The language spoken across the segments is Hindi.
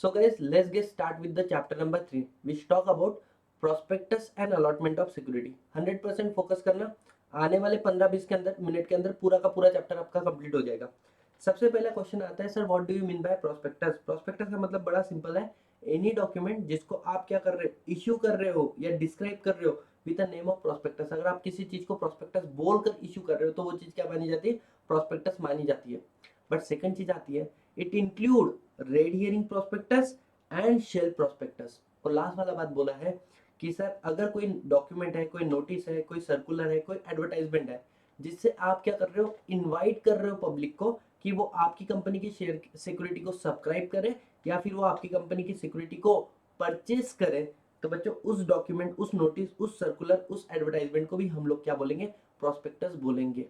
So guys, let's get start with the chapter number 3 which talk about prospectus and allotment of security. 100% focus करना, आने वाले 15-20 के अंदर मिनट के अंदर पूरा का पूरा चैप्टर आपका कंप्लीट हो जाएगा। सबसे पहला क्वेश्चन आता है, sir what do you mean by prospectus. Prospectus का मतलब बड़ा सिंपल है, एनी डॉक्यूमेंट जिसको आप क्या कर रहे हो, इश्यू कर रहे हो या डिस्क्राइब कर रहे हो with the name of prospectus. अगर आप किसी चीज को प्रोस्पेक्टस बोलकर इश्यू कर रहे हो तो वो चीज क्या मानी जाती है, प्रोस्पेक्टस मानी जाती है। बट सेकंड चीज आती है, it include red herring prospectus and shell prospectus. और लास्ट वाला बात बोला है कि सर अगर कोई डॉक्यूमेंट है, कोई नोटिस है, कोई सर्कुलर है, कोई एडवर्टाइजमेंट है जिससे आप क्या कर रहे हो, इनवाइट कर रहे हो पब्लिक को कि वो आपकी कंपनी की शेयर सिक्योरिटी को सब्सक्राइब करे या फिर वो आपकी कंपनी की सिक्योरिटी को परचेस करे, तो बच्चों उस डॉक्यूमेंट, उस नोटिस, उस सर्कुलर, उस एडवर्टाइजमेंट को भी हम लोग क्या बोलेंगे, प्रोस्पेक्टस बोलेंगे।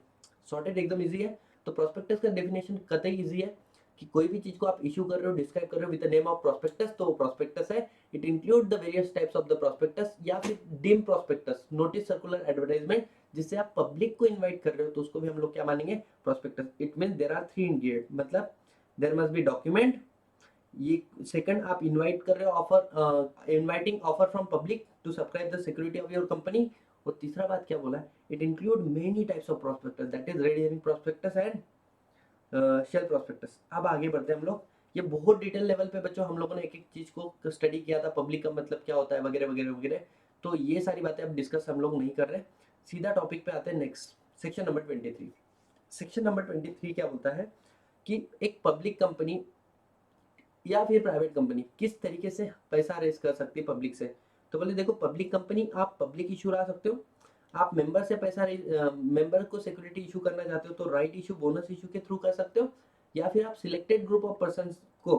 सॉर्टेड, एकदम इजी है। तो प्रोस्पेक्टस का डेफिनेशन कतई इजी है कि कोई भी चीज को आप इशू कर रहे हो, डिस्क्राइब कर रहे हो with the name of prospectus, तो वो प्रोस्पेक्टस है। It include the various types of the prospectus या फिर dim prospectus, notice, circular, advertisement जिससे आप पब्लिक को इनवाइट कर रहे हो तो उसको भी हम लोग क्या मानेंगे, prospectus. It means there are three ingredient, मतलब देयर मस्ट बी डॉक्यूमेंट, ये सेकंड आप इनवाइट कर रहे हो, offer, inviting offer from public to subscribe the security of your company. और तीसरा बात क्या बोला है, it include many types of prospectus, that is red herring prospectus and shell prospectus. अब आगे बढ़ते हैं हम लोग, ये बहुत डिटेल लेवल पे बच्चों हम लोगों ने एक एक चीज को स्टडी किया था, पब्लिक का मतलब क्या होता है वगैरह वगैरह वगैरह, तो ये सारी बातें अब डिस्कस हम लोग नहीं कर रहे। सीधा टॉपिक पे आते हैं, next section number 23। Section number 23 क्या बोलता है कि एक पब्लिक कंपनी या फिर प्राइवेट कंपनी किस तरीके से पैसा रेज कर सकती है पब्लिक से। तो बोले देखो, पब्लिक कंपनी आप पब्लिक इशू ला सकते हो, आप मेंबर से पैसा, मेंबर को सिक्योरिटी इशू करना चाहते हो तो राइट इशू, बोनस इशू के थ्रू कर सकते हो, या फिर आप सिलेक्टेड ग्रुप ऑफ पर्सन को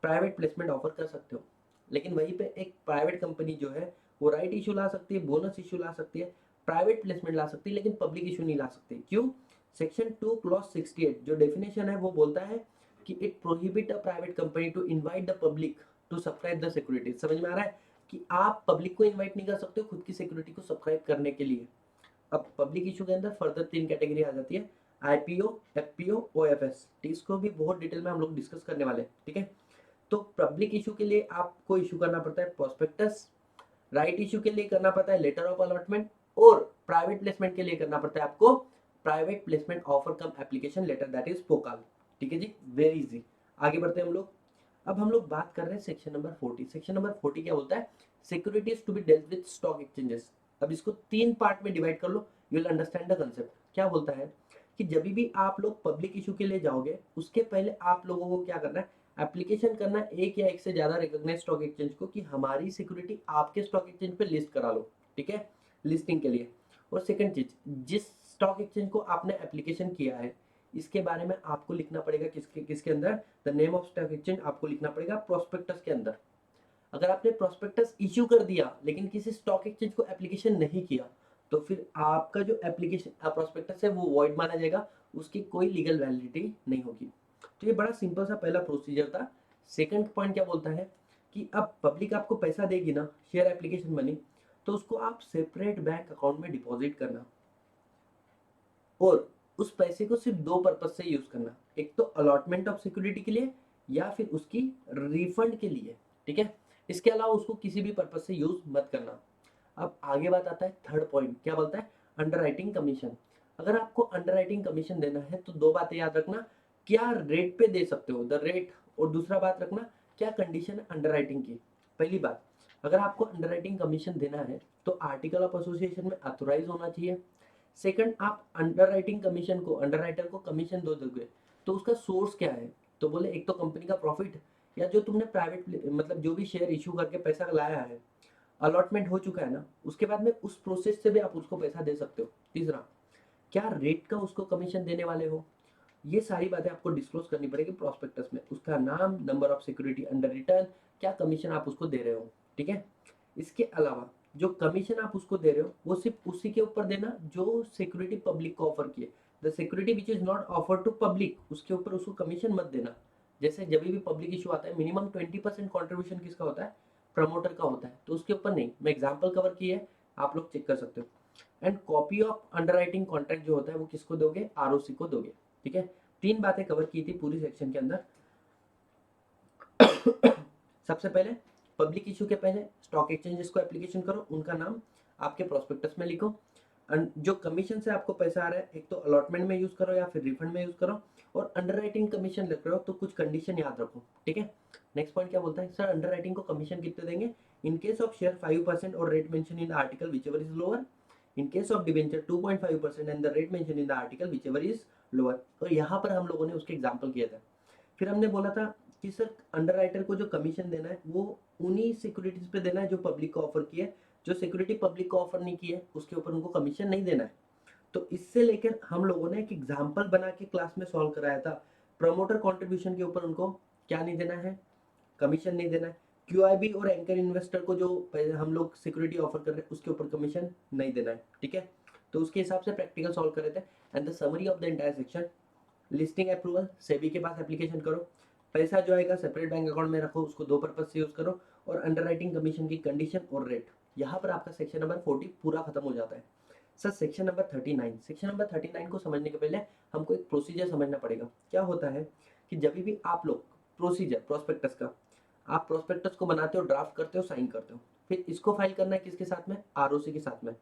प्राइवेट प्लेसमेंट ऑफर कर सकते हो। लेकिन वहीं पे एक प्राइवेट कंपनी जो है वो राइट इशू ला सकती है, बोनस इशू ला सकती है, प्राइवेट प्लेसमेंट ला सकती है, लेकिन पब्लिक इशू नहीं ला सकती। क्यों? सेक्शन 2 क्लॉज 68 जो डेफिनेशन है वो बोलता है कि it prohibit a private company to invite the public to subscribe the security. समझ में आ रहा है कि आप पब्लिक को इनवाइट नहीं कर सकते हो खुद की सिक्योरिटी को सब्सक्राइब करने के लिए। अब पब्लिक इशू के अंदर फर्दर 3 कैटेगरी आ जाती है, आईपीओ, एफपीओ, ओएफएस। इसको भी बहुत डिटेल में हम लोग डिस्कस करने वाले हैं, ठीक है। तो पब्लिक इशू के लिए आपको इशू करना पड़ता है प्रोस्पेक्टस, राइट इशू के लिए करना पड़ता है लेटर ऑफ अलॉटमेंट, और प्राइवेट प्लेसमेंट के लिए करना पड़ता है आपको private placement offer cum application letter, that is पोकाल। ठीक है जी, वेरी इजी। आगे बढ़ते हैं हम लोग। अब हम लोग बात कर रहे हैं सेक्शन नंबर 40। सेक्शन नंबर 40 क्या बोलता है, securities to be dealt with stock exchanges. अब इसको 3 पार्ट में डिवाइड कर लो, you will understand the concept. क्या बोलता है कि जब भी आप लोग पब्लिक इशू के लिए जाओगे उसके पहले आप लोगों को क्या करना है, एप्लीकेशन करना है एक या एक से ज्यादा रिकॉग्नाइज स्टॉक एक्सचेंज को कि हमारी सिक्योरिटी आपके स्टॉक एक्सचेंज पे लिस्ट करा लो, ठीक है, लिस्टिंग के लिए। और सेकंड चीज, जिस स्टॉक एक्सचेंज को आपने एप्लीकेशन किया है इसके बारे में आपको लिखना पड़ेगा किसके किसके अंदर, the name of stock exchange आपको लिखना पड़ेगा प्रोस्पेक्टस के अंदर। अगर आपने प्रोस्पेक्टस इश्यू कर दिया लेकिन किसी स्टॉक एक्सचेंज को एप्लीकेशन नहीं किया तो फिर आपका जो एप्लीकेशन प्रोस्पेक्टस है वो वॉइड माना जाएगा, उसकी कोई लीगल वैलिडिटी नहीं होगी। तो ये बड़ा सिंपल सा पहला प्रोसीजर था। सेकंड पॉइंट क्या बोलता है कि अब पब्लिक आपको पैसा देगी ना, शेयर एप्लीकेशन मनी, तो उसको आप सेपरेट बैंक अकाउंट में डिपॉजिट करना, और उस पैसे को सिर्फ 2 पर्पज से यूज करना, एक तो अलॉटमेंट ऑफ सिक्योरिटी के लिए या फिर उसकी रिफंड के लिए, ठीक है। इसके अलावा उसको किसी भी पर्पज से यूज मत करना। अब आगे बात आता है थर्ड पॉइंट, क्या बोलता है, अंडरराइटिंग कमीशन। अगर आपको अंडरराइटिंग कमीशन देना है तो 2 बातें याद रखना, क्या रेट पे दे सकते हो, द रेट, और दूसरा बात रखना क्या कंडीशन है अंडरराइटिंग की। पहली बात, अगर आपको अंडरराइटिंग कमीशन देना है तो आर्टिकल ऑफ एसोसिएशन में ऑथोराइज होना चाहिए। सेकंड, आप अंडरराइटिंग कमीशन को, अंडरराइटर को कमीशन दो दोगे तो उसका सोर्स क्या है, तो बोले एक तो कंपनी का प्रॉफिट, या जो तुमने प्राइवेट मतलब जो भी शेयर इशू करके पैसा लाया है, अलॉटमेंट हो चुका है ना, उसके बाद में उस प्रोसेस से भी आप उसको पैसा दे सकते हो। तीसरा, क्या रेट का उसको कमीशन देने वाले हो, ये सारी बातें आपको डिस्क्लोज करनी पड़ेगी प्रोस्पेक्टस में, उसका नाम, number of security under return, क्या कमीशन आप उसको दे रहे हो, ठीक है। इसके अलावा जो कमीशन आप उसको दे रहे हो वो सिर्फ उसी के ऊपर देना जो सिक्योरिटी पब्लिक को ऑफर किए, the security which is not offer to public उसके ऊपर उसको कमीशन मत देना। जैसे जब भी पब्लिक इशू आता है मिनिमम 20% कॉन्ट्रीब्यूशन किसका होता है, प्रमोटर का होता है, तो उसके ऊपर नहीं। मैं एग्जाम्पल कवर की है, आप लोग चेक कर सकते हो। And copy of underwriting contract जो होता है वो किसको दोगे, आरओसी को दोगे, ठीक है। 3 बातें कवर की थी पूरी सेक्शन के अंदर। सबसे पहले पब्लिक इशू के पहले स्टॉक एक्सचेंजेस को एप्लीकेशन करो, उनका नाम आपके प्रोस्पेक्टस में लिखो। जो कमीशन से आपको पैसा आ रहा है, एक तो अलॉटमेंट में यूज करो या फिर रिफंड में यूज करो, और अंडरराइटिंग कमीशन लग रहे हो तो कुछ कंडीशन याद रखो, ठीक है। नेक्स्ट पॉइंट क्या बोलता है, सर अंडरराइटिंग को कमीशन कितने देंगे, इन केस ऑफ शेयर 5% और rate mention in the article whichever is lower, in case of debenture 2.5% and the rate mention in the article whichever is lower. तो यहाँ पर हम लोगों ने उसके एग्जांपल किया था। फिर हमने बोला था कि सर अंडरराइटर को जो कमीशन देना है वो उन्हीं सिक्योरिटीज पे देना है जो पब्लिक को ऑफर की है, जो सिक्योरिटी पब्लिक को ऑफर नहीं की है उसके ऊपर उनको कमीशन नहीं देना है। तो इससे लेकर हम लोगों ने एक एग्जाम्पल बना के क्लास में सॉल्व कराया था। प्रमोटर कंट्रीब्यूशन के ऊपर उनको क्या नहीं देना है, कमीशन नहीं देना है। क्यूआईबी और एंकर इन्वेस्टर को जो हम लोग सिक्योरिटी ऑफर कर रहे हैं उसके ऊपर कमीशन नहीं देना है, ठीक है। तो उसके हिसाब से प्रैक्टिकल सॉल्व कर रहे थे। And the summary of the entire section, listing approval, SEBI के पास एप्लीकेशन करो, पैसा जो आएगा सेपरेट बैंक अकाउंट में रखो, उसको दो पर्पज से यूज करो, और अंडरराइटिंग कमीशन की कंडीशन और रेट। यहाँ पर आपका सेक्शन नंबर 40 पूरा खत्म हो जाता है। Sir section number 39, section number 39 को समझने के पहले हमको एक प्रोसीजर समझना पड़ेगा। क्या होता है कि जब भी आप लोग प्रोसीजर प्रोस्पेक्टस का, आप प्रोस्पेक्टस को बनाते हो, ड्राफ्ट करते हो, साइन करते हो, फिर इसको फाइल करना है किसके साथ में, आरओसी के साथ में।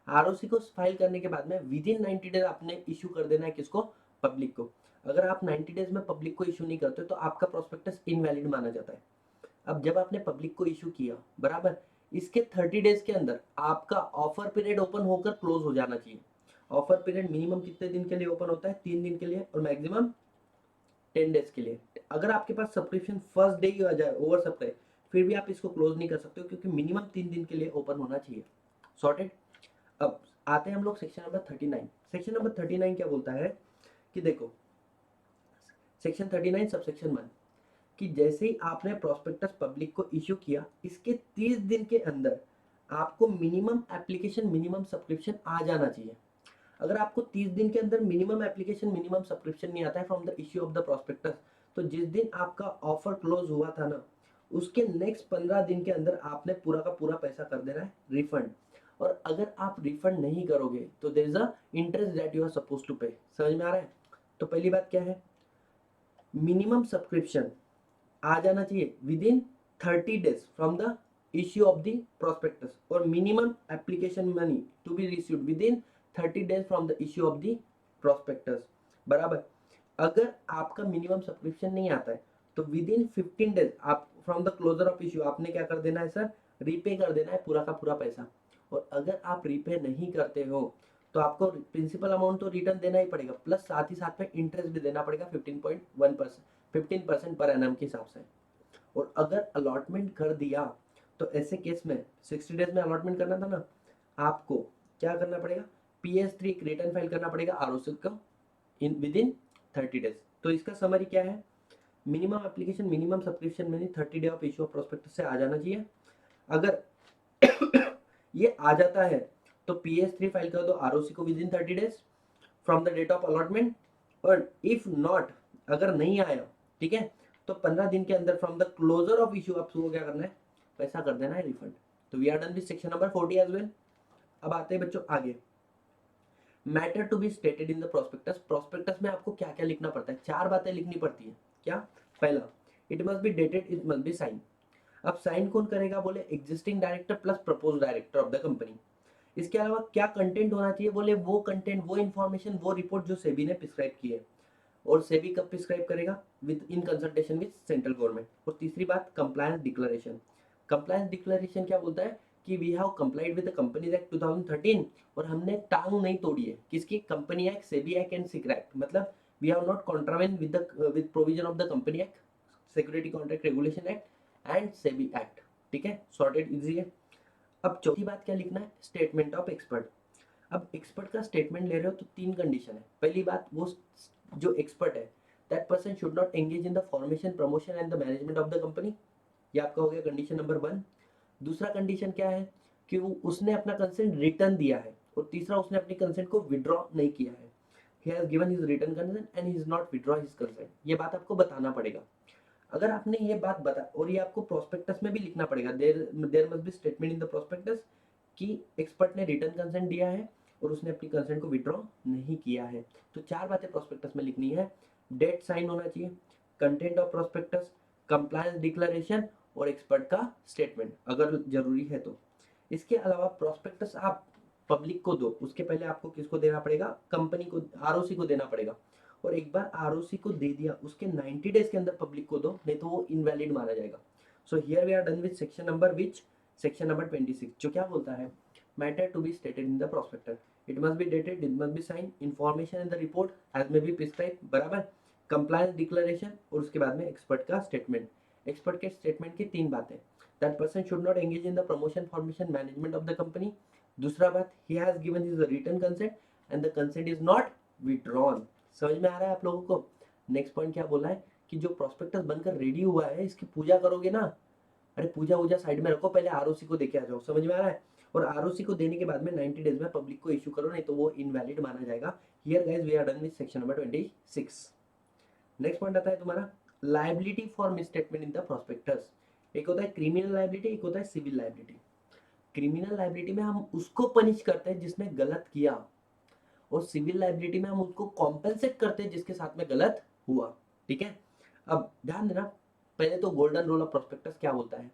आरओसी को फाइल करने के बाद में विद इन 90 डेज आपने इशू कर देना है किसको, पब्लिक को। अगर आप 90 डेज में पब्लिक को इशू नहीं करते तो आपका प्रोस्पेक्टस इनवैलिड माना जाता है। अब जब आपने पब्लिक को इशू किया बराबर, इसके 30 डेज के अंदर आपका ऑफर पीरियड ओपन होकर क्लोज हो जाना चाहिए। ऑफर पीरियड मिनिमम कितने दिन के लिए ओपन होता है, 3 दिन के लिए, और मैक्सिमम 10 डेज के लिए। अगर आपके पास सब्सक्रिप्शन फर्स्ट डे ही आ जाए ओवर सप्लाई, फिर भी आप इसको क्लोज नहीं कर सकते हो क्योंकि मिनिमम 3 दिन के लिए ओपन होना चाहिए। सॉर्टेड। अब आते हैं हम लोग सेक्शन नंबर 39। सेक्शन नंबर 39 क्या बोलता है कि देखो, सेक्शन 39 सबसेक्शन 1, कि जैसे ही आपने प्रोस्पेक्टस पब्लिक को इश्यू किया, इसके 30 दिन के अंदर आपको मिनिमम एप्लीकेशन मिनिमम सब्सक्रिप्शन आ जाना चाहिए। अगर आपको 30 दिन के अंदर मिनिमम एप्लीकेशन मिनिमम सब्सक्रिप्शन नहीं आता है from the issue of the prospectus, तो जिस दिन आपका ऑफर क्लोज हुआ था ना, उसके नेक्स्ट 15 दिन के अंदर आपने पूरा का पूरा पैसा कर देना है रिफंड। और अगर आप रिफंड नहीं करोगे तो there is a interest that you are suppose to pay. समझ में आ रहा है। तो पहली बात क्या है, मिनिमम सब्सक्रिप्शन आ जाना चाहिए within 30 days from the issue of the prospectus, और minimum application money to be received within 30 days from the issue of the prospectus, बराबर। अगर आपका मिनिमम सब्सक्रिप्शन नहीं आता है तो विद इन 15 डेज आप from the closure of issue आपने क्या कर देना है सर, रीपे कर देना है पूरा का पूरा पैसा। और अगर आप रीपे नहीं करते हो तो आपको प्रिंसिपल अमाउंट तो रिटर्न देना ही पड़ेगा, प्लस साथ ही साथ में इंटरेस्ट भी देना पड़ेगा 15.1%, 15% पर एनम के हिसाब से। और अगर अलॉटमेंट कर दिया तो ऐसे केस में 60 डेज में अलॉटमेंट करना था ना, आपको क्या करना पड़ेगा, PS3 रिटर्न फाइल करना पड़ेगा आरओसी का इन विद इन 30 डेज। तो इसका समरी क्या है, मिनिमम एप्लीकेशन मिनिमम सब्सक्रिप्शन में 30 day of issue of prospectus से आ जाना चाहिए। अगर ये आ जाता है तो PS3 फाइल कर दो आरओसी को within 30 days from the date of allotment. और इफ नॉट, अगर नहीं आया, ठीक है, तो 15 दिन के अंदर from the closure of issue आपको क्या करना है, पैसा कर देना है रिफंड। तो we are done with section number 40 as well. अब आते हैं बच्चों आगे, matter to be stated in the prospectus. Prospectus में आपको क्या क्या लिखना पड़ता है, 4 बातें लिखनी पड़ती है। क्या, पहला, it must be dated, it must be sign. अब साइन कौन करेगा, बोले existing director plus propose director of the company. इसके अलावा क्या कंटेंट होना चाहिए, बोले वो कंटेंट, वो इन्फॉर्मेशन, वो रिपोर्ट जो सेबी ने प्रिस्क्राइब की है। और सेबी कब प्रिस्क्राइब करेगा, with in consultation with central government. और तीसरी बात, कंप्लायंस डिक्लेरेशन। कंप्लायंस डिक्लेरेशन क्या बोलता है कि we have complied with the companies act 2013, और हमने टांग नहीं तोड़ी है किसकी, company act, SEBI act and SCRA act. मतलब we have not contravened with provision of the company act, security contract regulation act and SEBI act. ठीक है, सॉर्टेड, इजी है। अब चौथी बात क्या लिखना है, स्टेटमेंट ऑफ एक्सपर्ट। अब एक्सपर्ट का स्टेटमेंट ले रहे हो तो 3 कंडीशन है। पहली बात, वो जो एक्सपर्ट है that person should not engage in the formation, promotion and the management of the company. ये आपका हो गया कंडीशन नंबर 1। दूसरा कंडीशन क्या है कि वो उसने अपना कंसेंट रिटर्न दिया है। और तीसरा, उसने अपनी कंसेंट को विड्रॉ नहीं किया है। ही has given his return consent and he is not withdraw his consent. ये बात आपको बताना पड़ेगा। अगर आपने ये बात बता, और ये आपको प्रोस्पेक्टस में भी लिखना पड़ेगा, there must be statement in the prospectus कि एक्सपर्ट ने रिटर्न कंसेंट दिया है और उसने अपनी कंसेंट को विड्रॉ नहीं किया है। तो 4 बातें प्रोस्पेक्टस में लिखनी है। डेट साइन होना चाहिए, content of prospectus, compliance declaration और एक्सपर्ट का स्टेटमेंट अगर जरूरी है तो। इसके अलावा प्रोस्पेक्टस आप पब्लिक को दो, उसके पहले आपको किसको देना पड़ेगा, कंपनी को, आरओसी को देना पड़ेगा। और एक बार आरओसी को दे दिया उसके 90 डेज के अंदर पब्लिक को दो, नहीं तो वो इनवैलिड माना जाएगा। So here we are done with section number which, section number 26, जो क्या बोलता है, matter to be stated in the prospectus, it must be dated, it must be sign, information in the report as may be prescribe, बराबर, कंप्लायंस डिक्लेरेशन, और उसके बाद में एक्सपर्ट का स्टेटमेंट। एक्सपर्ट के स्टेटमेंट की 3 बातें, that person should not engage in the promotion formation management of the company. दूसरा बात, he has given his written consent and the consent is not withdrawn. समझ में आ रहा है आप लोगों को। नेक्स्ट पॉइंट क्या बोला है कि जो प्रोस्पेक्टस बनकर रेडी हुआ है इसकी पूजा करोगे ना, अरे पूजा वूजा साइड में रखो, पहले आरओसी को देके आ जाओ। समझ में आ रहा है। और आरओसी को देने के बाद में 90 डेज में पब्लिक को इशू करो, नहीं तो वो इनवैलिड माना जाएगा। Here guys we are done with section number 26। Next point आता है तुम्हारा liability for misstatement in the prospectus. एक होता है क्रिमिनल लायबिलिटी, एक होता है सिविल लायबिलिटी। क्रिमिनल लायबिलिटी में हम उसको पनिश करते हैं जिसने गलत किया, और सिविल लायबिलिटी में हम उसको कॉम्पेंसेट करते हैं जिसके साथ में गलत हुआ। ठीक है, अब ध्यान देना, पहले तो गोल्डन रूल ऑफ प्रोस्पेक्टस क्या बोलता है।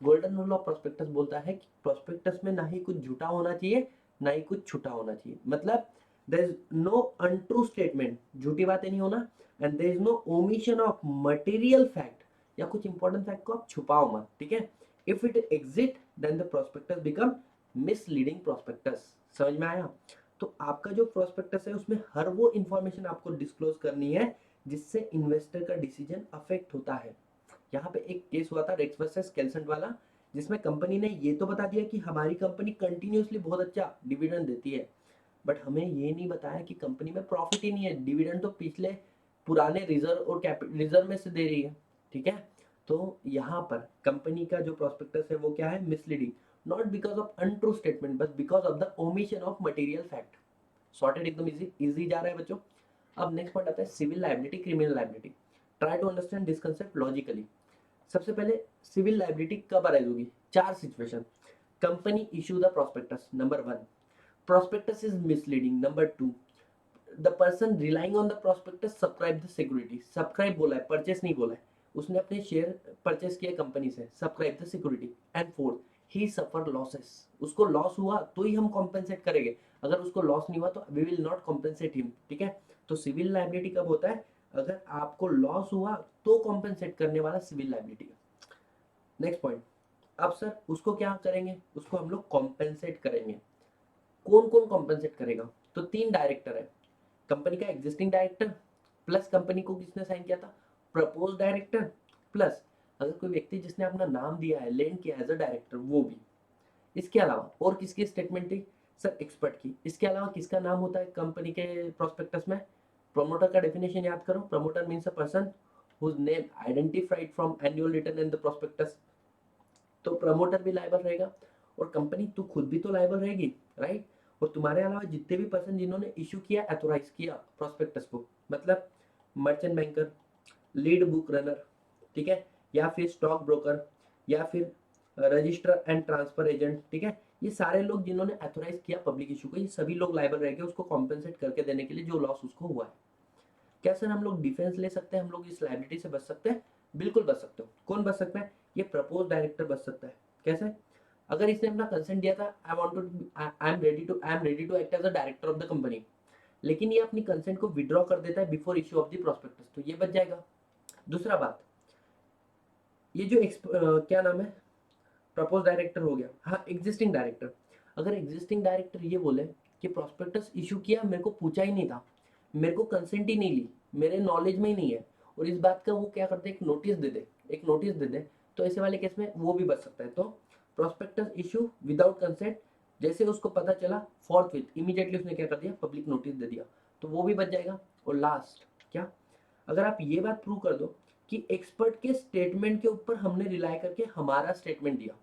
गोल्डन रूल ऑफ प्रोस्पेक्टस बोलता है कि प्रोस्पेक्टस में ना ही कुछ झूठा होना चाहिए ना ही कुछ छूटा होना चाहिए। मतलब there is no untrue statement, झूठी बातें नहीं होना, and there is no omission of material fact, या कुछ इंपॉर्टेंट फैक्ट को आप छुपाओ मत। ठीक है, if it exist then the prospectus become misleading prospectus. समझ में आया। तो आपका जो प्रोस्पेक्टस है उसमें हर वो इंफॉर्मेशन आपको डिस्क्लोज करनी है जिससे इन्वेस्टर का डिसीजन अफेक्ट होता है। यहाँ पे एक केस हुआ था रेक्स वर्सेस केल्सेंट वाला, जिसमें कंपनी ने ये तो बता दिया कि हमारी कंपनी कंटिन्यूअसली बहुत अच्छा डिविडेंड देती है, बट हमें ये नहीं बताया कि कंपनी में प्रॉफिट ही नहीं है। डिविडेंड तो पिछले पुराने रिजर्व और कैपिटल रिजर्व में से दे रही है। ठीक है, तो यहाँ पर कंपनी का जो प्रोस्पेक्टस है वो क्या है, misleading, not because of untrue statement but because of the omission of material fact. Sorted, एकदम इजी जा रहा है बच्चों। अब नेक्स्ट पॉइंट आता है civil liability, criminal liability. Try to understand this concept logically. सबसे पहले सिविल लायबिलिटी कब अराइज होगी, 4 situation. Company issue the prospectus, number 1, prospectus is misleading, number 2, the person relying on the prospectus subscribe the security, subscribe बोला है, परचेस नहीं बोला है, उसने अपने शेयर परचेस किए कंपनी से, subscribe the security. And 4, he suffer losses, उसको लॉस हुआ तो ही हम कॉम्पेंसेट करेंगे, अगर उसको लॉस नहीं हुआ तो we will not compensate him. ठीक है, तो सिविल लायबिलिटी कब होता है, अगर आपको लॉस हुआ तो कॉम्पेंसेट करने वाला सिविल लायबिलिटी है। नेक्स्ट पॉइंट, अब सर उसको क्या करेंगे, उसको हम लोग कॉम्पेंसेट करेंगे। कौन कौन कॉम्पेंसेट करेगा, तो 3 डायरेक्टर है, कंपनी का एग्जिस्टिंग डायरेक्टर, प्लस कंपनी को किसने साइन किया था, प्रपोज डायरेक्टर, प्लस अगर कोई व्यक्ति जिसने अपना नाम दिया है, लेन किया एज अ डायरेक्टर, वो भी। इसके अलावा और किसकी स्टेटमेंट थी, सर एक्सपर्ट की। इसके अलावा किसका नाम होता है कंपनी के प्रोस्पेक्टस में, प्रमोटर का डेफिनेशन याद करो, promoter means a person whose name identified from annual return in the prospectus. तो प्रमोटर भी लायबल रहेगा, और कंपनी तू खुद भी तो लायबल रहेगी, राइट। और तुम्हारे अलावा जितने भी पर्सन जिन्होंने इशू किया, अथोराइज किया प्रोस्पेक्टस को, मतलब merchant banker, lead book runner, ठीक है, या फिर स्टॉक ब्रोकर, या फिर रजिस्टर एंड ट्रांसफर एजेंट, ठीक है, ये सारे लोग जिन्होंने अथोराइज किया पब्लिक इशू को, ये सभी लोग लायबल रहेंगे उसको कॉम्पेंसेट करके देने के लिए जो लॉस उसको हुआ है। क्या सर हम लोग डिफेंस ले सकते हैं, हम लोग इस लायबिलिटी से बच सकते हैं, बिल्कुल बच सकते हो। कौन बच सकता है, ये प्रपोज डायरेक्टर बच सकता है। कैसे, अगर इसने अपना कंसेंट दिया था, I am ready to act as a director of the company, लेकिन ये अपनी कंसेंट को विड्रॉ कर देता है before issue of the prospectus, तो ये बच जाएगा। दूसरा बात, ये जो क्या नाम है, प्रपोज डायरेक्टर हो गया, हाँ एग्जिस्टिंग डायरेक्टर, अगर एग्जिस्टिंग डायरेक्टर ये बोले कि प्रोस्पेक्टस इशू किया, मेरे को पूछा ही नहीं था, मेरे को कंसेंट ही नहीं ली, मेरे नॉलेज में ही नहीं है, और इस बात का वो क्या करते हैं, एक नोटिस दे दे, एक नोटिस दे दे, तो ऐसे वाले केस में वो भी बच सकता है। तो प्रोस्पेक्टस इशू विदाउट कंसेंट, जैसे उसको पता चला फोर्थविथ इमीडिएटली उसने क्या कर दिया, पब्लिक नोटिस दे दिया, तो वो भी बच जाएगा। और लास्ट क्या, अगर आप ये बात प्रूव कर दो कि एक्सपर्ट के स्टेटमेंट के ऊपर हमने रिलाई करके हमारा स्टेटमेंट दिया,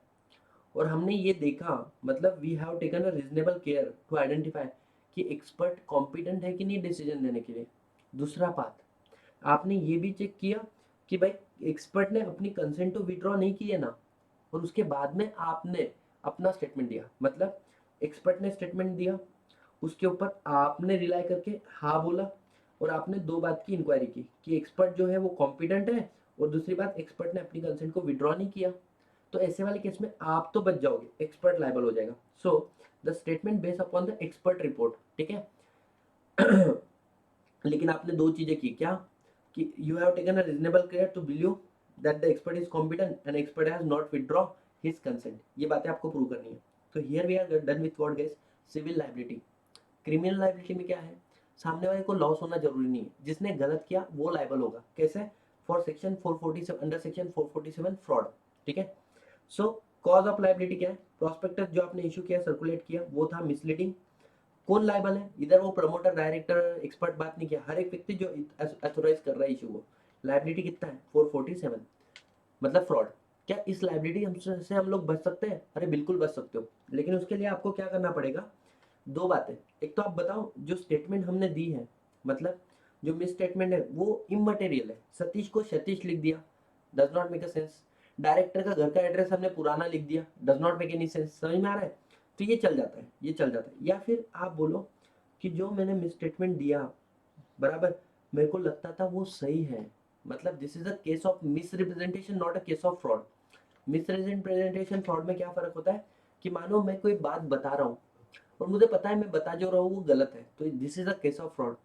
और हमने ये देखा, मतलब we have taken a reasonable care to identify कि एक्सपर्ट कॉम्पिटेंट है कि नहीं डिसीजन लेने के लिए। दूसरा बात, आपने ये भी चेक किया कि भाई एक्सपर्ट ने अपनी कंसेंट तो विड्रॉ नहीं की है ना, और उसके बाद में आपने अपना स्टेटमेंट दिया, मतलब एक्सपर्ट ने स्टेटमेंट दिया, उसके ऊपर आपने रिलाई करके हाँ बोला, और आपने 2 बात की इंक्वायरी की कि एक्सपर्ट जो है वो कॉम्पिटेंट है और दूसरी बात, एक्सपर्ट ने अपनी कंसेंट को विड्रॉ नहीं किया, तो ऐसे वाले केस में आप तो बच जाओगे, एक्सपर्ट लायबल हो जाएगा। So the statement based upon the expert report, ठीक है। लेकिन आपने दो चीजें की, क्या कि you have taken a reasonable care to believe that the expert is competent and expert has not withdraw his consent, ये बातें आपको प्रूव करनी है। तो here we are done with what guys, civil liability. Criminal liability में क्या है, सामने वाले को लॉस होना जरूरी नहीं है, जिसने गलत किया वो लायबल होगा। कैसे? For section 447, under section 447 fraud, ठीक है। सो कॉज ऑफ लायबिलिटी क्या है, प्रोस्पेक्टस जो आपने इशू किया, सर्कुलेट किया, वो था मिसलीडिंग। कौन लायबल है इधर, वो प्रमोटर, डायरेक्टर, एक्सपर्ट बात नहीं किया, हर एक व्यक्ति जो अथोराइज कर रहा है इशू को। लायबिलिटी कितना है, 447, मतलब फ्रॉड। क्या इस लायबिलिटी से हम लोग बच सकते हैं? अरे बिल्कुल बच सकते हो, लेकिन उसके लिए आपको क्या करना पड़ेगा, दो बातें। एक तो आप बताओ जो स्टेटमेंट हमने दी है, मतलब जो मिस स्टेटमेंट है वो इमटेरियल है, सतीश को सतीश लिख दिया, does not make a sense. Director का घर का एड्रेस हमने पुराना लिख दिया, does not make any sense. समझ में आ रहा है? तो ये चल जाता है, ये चल जाता है। या फिर आप बोलो कि जो मैंने मिस स्टेटमेंट दिया, बराबर, मेरे को लगता था वो सही है, मतलब this is a case of miss representation, not a case of fraud. Miss representation fraud में क्या फर्क होता है कि मानो मैं कोई बात बता रहा हूँ और मुझे पता है मैं बता जो रहा हूँ वो गलत है, तो this is a case of fraud.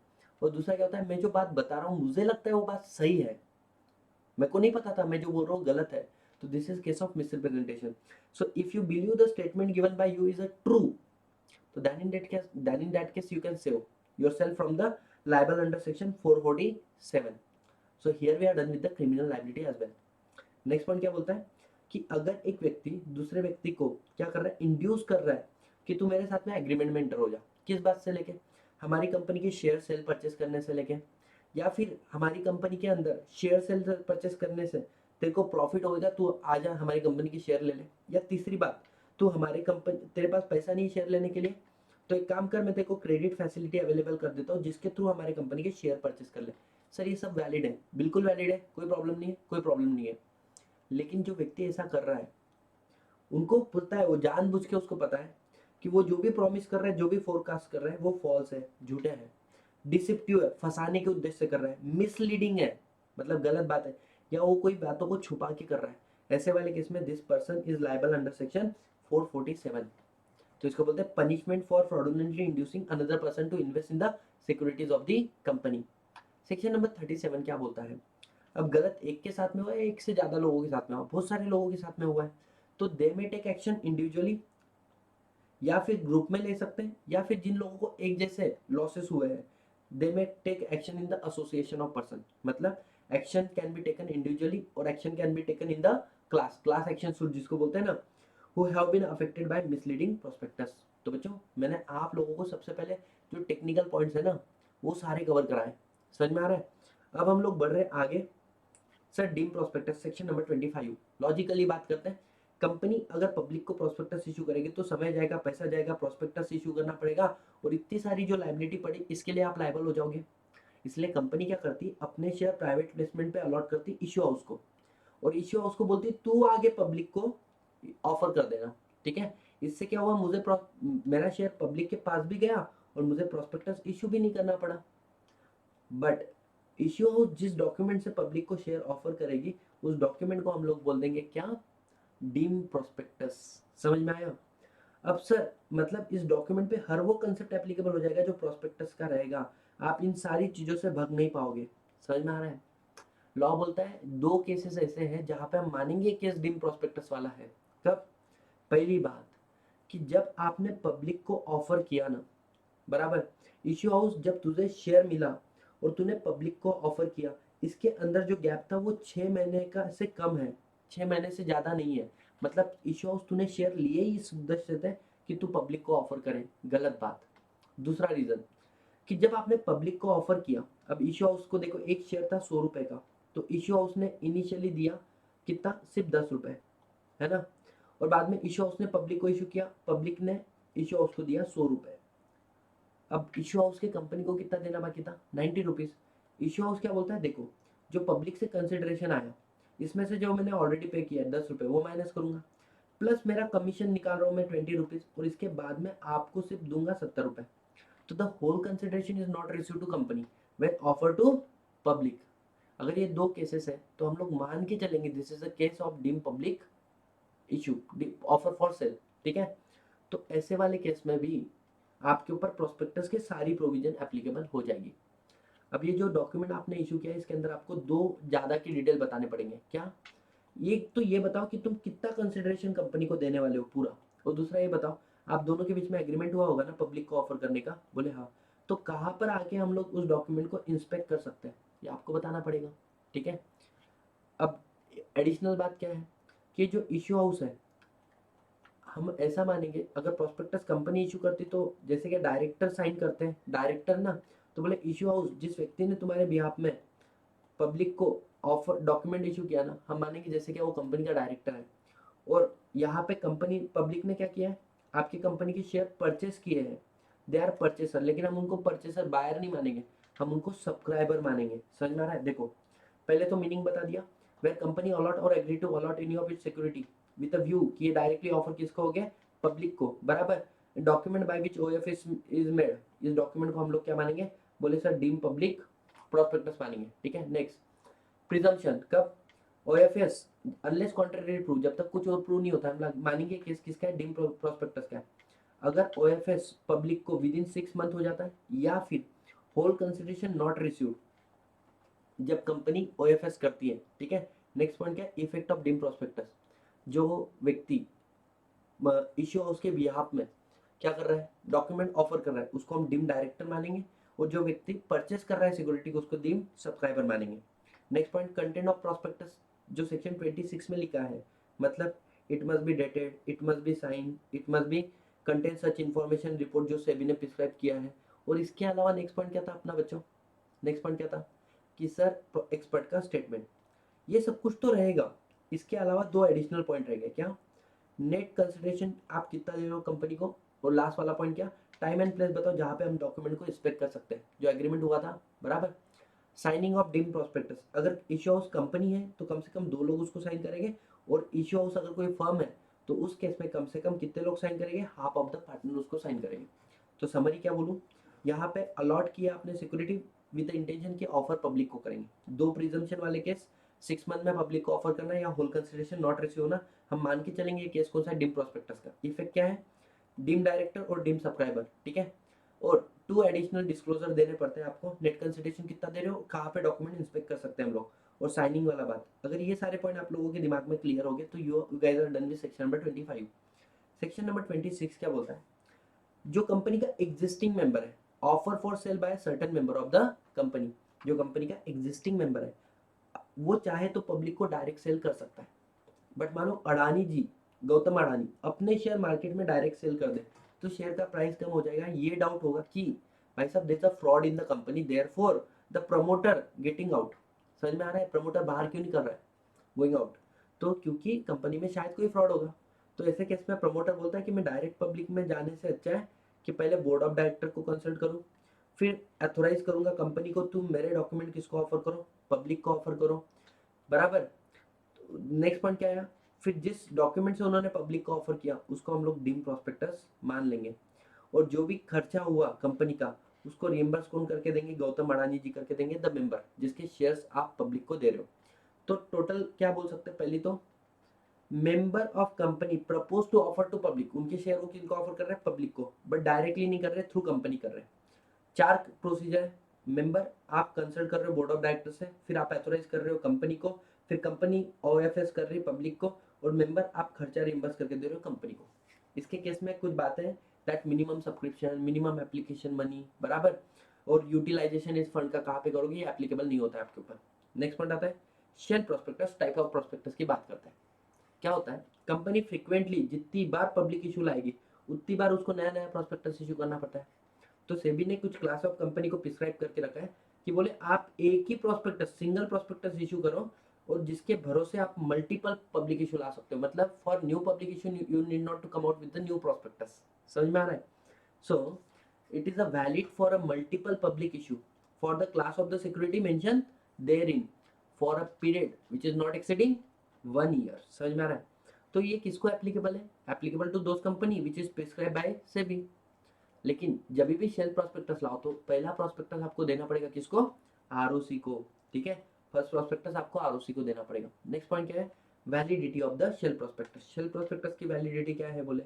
और दूसरा क्या होता है, मैं जो बात बता रहा हूँ मुझे लगता है वो बात सही है, मेरे को नहीं पता था मैं जो बोल रहा हूँ गलत है, तो this is case of misrepresentation. So if you believe the statement given by you is a true, so then in that case you can save yourself from the liable under section 447. So here we are done with the criminal liability as well. Next point क्या बोलता है कि अगर एक व्यक्ति दूसरे व्यक्ति को क्या कर रहा है, इंड्यूस कर रहा है कि तू मेरे साथ में एग्रीमेंट में एंटर हो जा, किस बात से लेके, हमारी कंपनी के शेयर सेल परचेस करने से लेके, या फिर हमारी कंपनी के अंदर शेयर सेल परचेस करने से तेरे को प्रॉफिट होगा, तू आ जा हमारी कंपनी के शेयर ले ले। या तीसरी बात, तू हमारी कंपनी, तेरे पास पैसा नहीं शेयर लेने के लिए, तो एक काम कर, मैं तेरे को क्रेडिट फैसिलिटी अवेलेबल कर देता हूँ जिसके थ्रू हमारे कंपनी के शेयर परचेस कर ले। सर ये सब वैलिड है, बिल्कुल वैलिड है, कोई प्रॉब्लम नहीं है, कोई प्रॉब्लम नहीं है। लेकिन जो व्यक्ति ऐसा कर रहा है, उनको पता है, वो जानबूझ के उसको पता है कि वो जो भी प्रॉमिस कर रहा है, जो भी फोरकास्ट कर रहा है, वो फॉल्स है, झूठे है, डिसिप्टिव है, फंसाने के उद्देश्य से कर रहा है, मिसलीडिंग है, मतलब गलत बात है, या वो कोई बातों को छुपा के कर रहा है। ऐसे वाले केस में this person is liable under section 447। तो इसको बोलते हैं punishment for fraudulently inducing another person to invest in the securities of the company. Section number 37 क्या बोलता है, अब गलत एक के साथ में हुआ है, एक से ज्यादा लोगों के साथ में हुआ, बहुत सारे लोगों के साथ में हुआ है, तो दे मे टेक एक्शन इंडिविजुअली, या फिर ग्रुप में ले सकते हैं, या फिर जिन लोगों को एक जैसे लॉसेस हुए हैं, they may take action in the association of person. मतलब action can be taken individually और action can be taken in the class action suit जिसको बोलते हैं ना, who have been affected by misleading prospectus। तो बच्चों मैंने आप लोगों को सबसे पहले जो टेक्निकल पॉइंट्स है ना वो सारे कवर कराए, समझ में आ रहा है? अब हम लोग बढ़ रहे हैं आगे। Sir deem prospectus section number 25, logically बात करते हैं। कंपनी अगर पब्लिक को प्रोस्पेक्टस इशू करेगी तो समय जाएगा, पैसा जाएगा, प्रोस्पेक्टस इशू करना पड़ेगा, और इतनी सारी जो लाइबिलिटी पड़ी इसके लिए आप लाइबल हो जाओगे। इसलिए कंपनी क्या करती, अपने शेयर प्राइवेट प्लेसमेंट पे अलॉट करती इश्यू हाउस को, और इश्यू हाउस को बोलती तू आगे पब्लिक को ऑफर कर देना, ठीक है। इससे क्या हुआ, मुझे मेरा शेयर पब्लिक के पास भी गया और मुझे प्रोस्पेक्टस इशू भी नहीं करना पड़ा। बट इश्यू हाउस जिस डॉक्यूमेंट से पब्लिक को शेयर ऑफर करेगी उस डॉक्यूमेंट को हम लोग बोल देंगे क्या, डीम प्रोस्पेक्टस। समझ में आया? अब सर मतलब इस डॉक्यूमेंट पे हर वो कंसेप्ट एप्लीकेबल हो जाएगा जो प्रोस्पेक्टस का रहेगा, आप इन सारी चीजों से भाग नहीं पाओगे। समझ में आ रहा है? लॉ बोलता है दो केसेस ऐसे हैं जहां पे हम मानेंगे केस डीम प्रोस्पेक्टस वाला है। कब? पहली बात कि जब आपने पब्लिक को ऑफर किया ना, बराबर, इश्यू हाउस जब तुझे शेयर मिला और तूने पब्लिक को ऑफर किया, इसके अंदर जो गैप था वो 6 महीने का से कम है, 6 महीने से ज्यादा नहीं है। मतलब इश्यू हाउस तूने शेयर लिए ही इस उद्देश्य से कि तू पब्लिक को ऑफर करे, गलत बात। दूसरा रीजन कि जब आपने पब्लिक को ऑफर किया, अब इश्यू हाउस को देखो, एक शेयर था 100 रुपए का, तो इश्यू हाउस ने इनिशियली दिया कितना, सिर्फ 10 रुपए, है ना। और बाद में इश्यू हाउस ने पब्लिक को इशू किया, पब्लिक ने इश्यू हाउस को दिया 100 रुपए। अब इश्यू हाउस के कंपनी को कितना देना बाकी था, 90 रुपीज। इश्यू हाउस क्या बोलता है, देखो जो पब्लिक से कंसिडरेशन आया इसमें से जो मैंने ऑलरेडी पे किया 10 रुपए वो माइनस करूंगा, प्लस मेरा कमीशन निकाल रहा हूँ मैं 20 रुपीज, और इसके बाद में आपको सिर्फ दूंगा 70 रुपए। तो the whole consideration is not receive to company when offer to public. अगर ये दो केसेस है तो हम लोग मान के चलेंगे this is a case of deem public issue, offer for sale, ठीक है। तो ऐसे वाले केस में भी आपके ऊपर प्रोस्पेक्टस के सारी प्रोविजन एप्लीकेबल हो जाएगी। अब ये जो डॉक्यूमेंट आपने इशू किया है इसके अंदर आपको दो ज़्यादा की डिटेल बताने पड़ेंगे। क्या? एक तो ये बताओ कि तुम कितना कंसिडरेशन कंपनी को देने वाले हो पूरा, और दूसरा ये बताओ आप दोनों के बीच में एग्रीमेंट हुआ होगा ना पब्लिक को ऑफर करने का। बोले हाँ। तो कहाँ पर आके हम लोग उस डॉक्यूमेंट को इंस्पेक्ट कर सकते हैं ये आपको बताना पड़ेगा, ठीक है। अब एडिशनल बात क्या है कि जो इश्यू हाउस है, हम ऐसा मानेंगे अगर प्रोस्पेक्टस कंपनी इशू करती तो जैसे कि डायरेक्टर साइन करते हैं, डायरेक्टर ना, तो बोले इश्यू हाउस जिस व्यक्ति ने तुम्हारे बिहाफ में पब्लिक को ऑफर डॉक्यूमेंट इशू किया ना, हम मानेंगे जैसे कि वो कंपनी का डायरेक्टर है, और यहाँ पे कंपनी पब्लिक ने क्या किया है, आपकी कंपनी के शेयर परचेस किए हैं, दे आर परचेसर, लेकिन हम उनको परचेसर बायर नहीं मानेंगे, हम उनको सब्सक्राइबर मानेंगे। समझ में आ रहा है? देखो पहले तो मीनिंग बता दिया, वेयर कंपनी अलॉट और agree to allot any of its security with a view कि ये डायरेक्टली ऑफर किसको हो गया, पब्लिक को, बराबर। Document by which of is made, इस डॉक्यूमेंट को हम लोग क्या मानेंगे, बोले सर डीम पब्लिक प्रोस्पेक्टस मानेंगे, ठीक है। नेक्स्ट प्रिजम्पशन, कब, ओएफएस अनलेस कॉन्ट्रेरी प्रूव, जब तक कुछ और प्रूव नहीं होता हम मानेंगे केस किसका है, डीम प्रोस्पेक्टस का है। अगर ओएफएस पब्लिक को विद इन 6 मंथ हो जाता है, या फिर होल कंसिडरेशन नॉट रिसीव्ड जब कंपनी ओएफएस करती है, ठीक है। नेक्स्ट पॉइंट क्या है, इफेक्ट ऑफ डीम प्रोस्पेक्टस, जो व्यक्ति इश्यू हाउस के बिहाफ में क्या कर रहा है, डॉक्यूमेंट ऑफर कर रहा है, उसको हम डीम डायरेक्टर मानेंगे, और जो व्यक्ति परचेस कर रहा है सिक्योरिटी को उसको डीम सब्सक्राइबर मानेंगे। Next point, content of prospectus, जो सेक्शन 26 में लिखा है, मतलब it must be dated, it must be sign, it must be contain such information report जो सेबी ने प्रिस्क्राइब किया है। और इसके अलावा नेक्स्ट पॉइंट क्या था अपना बच्चों, नेक्स्ट पॉइंट क्या था कि सर एक्सपर्ट का स्टेटमेंट, ये सब कुछ तो रहेगा। इसके अलावा दो एडिशनल पॉइंट रहेंगे, क्या, नेट कंसिडरेशन आप कितना दे रहे हो कंपनी को, और लास्ट वाला पॉइंट क्या, टाइम एंड प्लेस बताओ जहाँ पे हम डॉक्यूमेंट को इंस्पेक्ट कर सकते हैं, जो एग्रीमेंट हुआ था, बराबर। साइनिंग ऑफ डीम प्रोस्पेक्टस, अगर इश्यू हाउस कंपनी है तो कम से कम 2 लोग उसको साइन करेंगे, और इश्यू हाउस अगर कोई फर्म है तो उस केस में कम से कम कितने लोग साइन करेंगे, हाफ ऑफ द पार्टनर उसको साइन करेंगे। तो समरी क्या बोलूँ, यहाँ पे अलॉट किया आपने सिक्योरिटी विद द इंटेंशन की ऑफर पब्लिक को करेंगे। दो प्रिजम्पशन वाले केस, 6 मंथ में पब्लिक को ऑफर करना या होल कंसिडरेशन नॉट रिसीव होना, हम मान के चलेंगे ये केस कौन सा है, डीम प्रोस्पेक्टस का। इफेक्ट क्या है, डीम डायरेक्टर और डीम सब्सक्राइबर, ठीक है। और 2 एडिशनल डिस्क्लोजर देने पड़ते हैं आपको, नेट कंसिडरेशन कितना दे रहे हो, कहाँ पे डॉक्यूमेंट इंस्पेक्ट कर सकते हैं हम लोग, और साइनिंग वाला बात। अगर ये सारे पॉइंट आप लोगों के दिमाग में क्लियर हो गए तो you guys are done with section number 25। Section number 26 क्या बोलता है, जो कंपनी का एग्जिस्टिंग मेंबर है, offer for sale by certain member of the company, जो कंपनी का एग्जिस्टिंग मेंबर है वो चाहे तो पब्लिक को डायरेक्ट सेल कर सकता है। बट मानो अडानी जी, गौतम अडानी अपने शेयर मार्केट में डायरेक्ट सेल कर दे तो शेयर का प्राइस कम हो जाएगा, ये डाउट होगा कि भाई साहब there is a fraud in the company, therefore the promoter getting out. समझ में आ रहा है, प्रमोटर बाहर क्यों नहीं कर रहा है, गोइंग आउट, तो क्योंकि कंपनी में शायद कोई फ्रॉड होगा। तो ऐसे केस में प्रमोटर बोलता है कि मैं डायरेक्ट पब्लिक में जाने से अच्छा है कि पहले बोर्ड ऑफ डायरेक्टर को कंसल्ट करूं, फिर अथोराइज करूंगा कंपनी को तुम मेरे डॉक्यूमेंट किसको ऑफर करो, पब्लिक को ऑफर करो, बराबर। नेक्स्ट पॉइंट क्या है, फिर जिस डॉक्यूमेंट से उन्होंने पब्लिक को ऑफर किया उसको हम लोग डीम प्रोस्पेक्टस मान लेंगे, और जो भी खर्चा हुआ कंपनी का उसको रिएम्बर्स कौन करके देंगे, गौतम अडानी जी करके देंगे, द मेंबर जिसके शेयर्स आप पब्लिक को दे रहे हो। तो टोटल क्या बोल सकते हैं, पहली तो member of company propose to offer to public, उनके शेयर को किनको ऑफर कर रहे हैं, पब्लिक को, बट डायरेक्टली नहीं कर रहे, थ्रू कंपनी कर रहे हैं। 4 प्रोसीजर है, मेंबर आप कंसल्ट कर रहे हो बोर्ड ऑफ डायरेक्टर से, फिर आप ऑथोराइज कर रहे हो कंपनी को, फिर कंपनी ओएफएस कर रही है पब्लिक को, और मेंबर आप खर्चा रिइंबर्स करके दे रहे हो कंपनी को। इसके केस में कुछ बातें हैं, that minimum subscription, minimum application money, बराबर, और यूटिलाइजेशन इस फंड का कहाँ पे करोगे, ये एप्लीकेबल नहीं होता है आपके ऊपर। नेक्स्ट पॉइंट आता है share prospectus, type of prospectus की बात करते हैं। क्या होता है, कंपनी फ्रिक्वेंटली जितनी बार पब्लिक इशू लाएगी उतनी बार उसको नया नया प्रोस्पेक्टस इशू करना पड़ता है। तो सेबी ने कुछ क्लास ऑफ कंपनी को प्रिस्क्राइब करके रखा है कि बोले आप एक ही प्रोस्पेक्टस, सिंगल प्रोस्पेक्टस इशू करो, और जिसके भरोसे आप मल्टीपल पब्लिक इशू ला सकते हो, मतलब for new public issue you need not to come out with the new prospectus. समझ में आ रहा है? So it is a valid for a multiple public issue for the class of the security mention therein for a period which is not exceeding 1 year. समझ में आ रहा है? तो ये किसको एप्लीकेबल है, applicable to those company which is prescribe by SEBI. लेकिन जब भी शेयर प्रोस्पेक्टस लाओ तो पहला प्रोस्पेक्टस आपको देना पड़ेगा किसको, आरओसी को, ठीक है। फर्स्ट प्रोस्पेक्टस आपको आरओसी को देना पड़ेगा। नेक्स्ट पॉइंट क्या है, validity of the shelf prospectus. Shelf prospectus की वैलिडिटी क्या है बोले,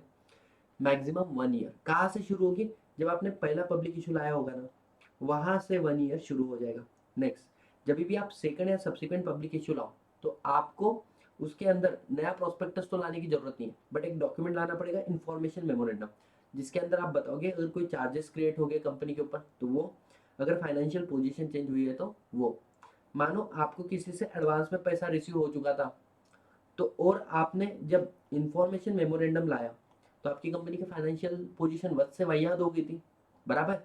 मैक्सिमम 1 ईयर। कहाँ से शुरू होगी, जब आपने पहला पब्लिक इशू लाया होगा ना, वहां से 1 ईयर शुरू हो जाएगा। नेक्स्ट, जब भी आप सेकंड या सब्सिक्वेंट पब्लिक इशू लाओ तो आपको उसके अंदर नया प्रोस्पेक्टस तो लाने की जरूरत नहीं है, बट एक डॉक्यूमेंट लाना पड़ेगा, इन्फॉर्मेशन मेमोरेंडम, जिसके अंदर आप बताओगे अगर कोई चार्जेस क्रिएट हो गए कंपनी के ऊपर तो वो, अगर फाइनेंशियल पोजीशन चेंज हुई है तो वो, मानो आपको किसी से एडवांस में पैसा रिसीव हो चुका था तो, और आपने जब इंफॉर्मेशन मेमोरेंडम लाया तो आपकी कंपनी की फाइनेंशियल पोजीशन वध से वाहियात हो गई थी, बराबर।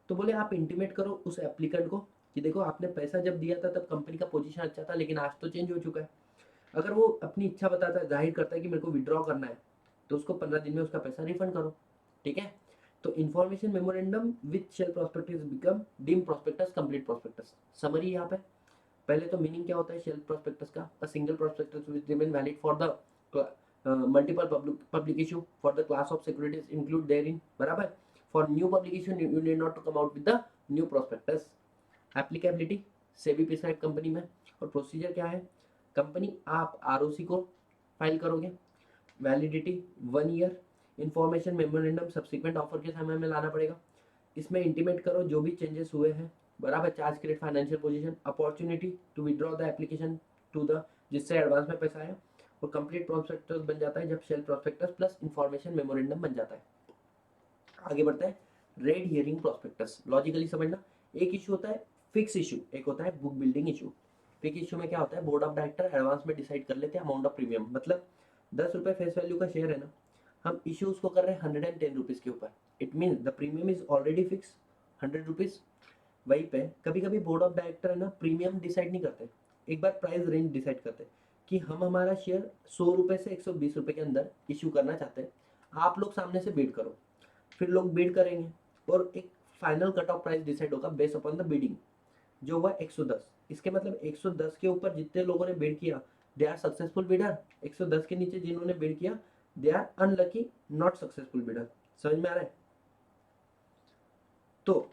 तो बोले आप इंटीमेट करो उस एप्लीकेंट को कि देखो आपने पैसा जब दिया था तब कंपनी का पोजीशन अच्छा था, लेकिन आज तो चेंज हो चुका है। अगर वो अपनी इच्छा बताता है, जाहिर करता है कि मेरे को विड्रॉ करना है, तो उसको 15 दिन में उसका पैसा रिफंड करो, ठीक है। तो information memorandum with shelf prospectus become deem prospectus complete prospectus. Summary यहाँ पे, पहले तो मीनिंग क्या होता है शेल प्रोस्पेक्टस का, a single prospectus which remain valid for the multiple public issue for the class of securities include therein, बराबर। For new public issue you need not to come out with the new prospectus. Applicability, SEBI prescribe company में। और प्रोसीजर क्या है, कंपनी आप आरओसी को फाइल करोगे, validity 1 year, information memorandum subsequent offer के समय में लाना पड़ेगा। इसमें इंटीमेट करो जो भी चेंजेस हुए हैं, बराबर। Charge credit financial position, opportunity to withdraw the application to the, जिससे एडवांस में पैसा आया। और कंप्लीट प्रोस्पेक्टस बन जाता है जब shelf prospectus plus information memorandum बन जाता है। आगे बढ़ते हैं, रेड हियरिंग प्रोस्पेक्टस। लॉजिकली समझना, एक इशू होता है फिक्स इशू, एक होता है book building issue. Fix issue में क्या होता है, बोर्ड ऑफ डायरेक्टर एडवांस में डिसाइड कर लेते हैं अमाउंट ऑफ प्रीमियम, मतलब 10 रुपए फेस वैल्यू का शेयर है ना, हम इशू उसको कर रहे हैं 110 रुपीज के ऊपर, it mean the premium is already fix 100 rupees. वहीं पे कभी कभी बोर्ड ऑफ डायरेक्टर है ना प्रीमियम डिसाइड नहीं करते, एक बार प्राइस रेंज डिसाइड करते कि हम हमारा शेयर 100 रुपए से 120 रुपए के अंदर इशू करना चाहते हैं, आप लोग सामने से बिड करो। फिर लोग बिड करेंगे और एक final cut off price decide होगा बेस्ड अपॉन द बिडिंग, जो हुआ 110। इसके मतलब 110 के ऊपर जितने लोगों ने बिड किया दे आर सक्सेसफुल बिडर, 110 के नीचे जिन्होंने बिड किया they are unlucky not successful bidder. समझ में आ रहा है। तो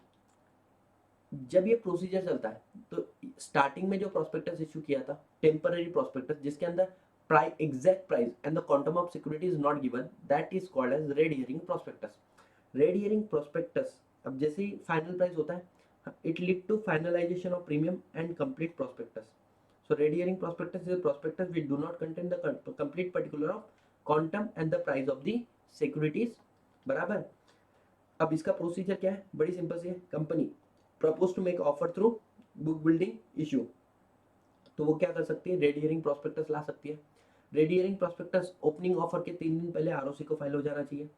जब ये प्रोसीजर चलता है तो स्टार्टिंग में जो प्रोस्पेक्टस इशू किया था टेम्पररी प्रोस्पेक्टस, जिसके अंदर price, exact price and the quantum of security is not given, that is called as red herring prospectus. Red herring prospectus, अब जैसे ही फाइनल प्राइस होता है it lead to finalization of premium and complete prospectus. So red herring prospectus is a prospectus which do not contain the complete particular of quantum and the price of the securities, बराबर। अब इसका प्रोसीजर क्या है, बड़ी सिंपल सी है, company propose to make offer through book building issue, तो वो क्या कर सकती है, रेड हियरिंग प्रोस्पेक्टस ला सकती है। Red herring prospectus opening offer के 3 दिन पहले आरओसी को फाइल हो जाना चाहिए।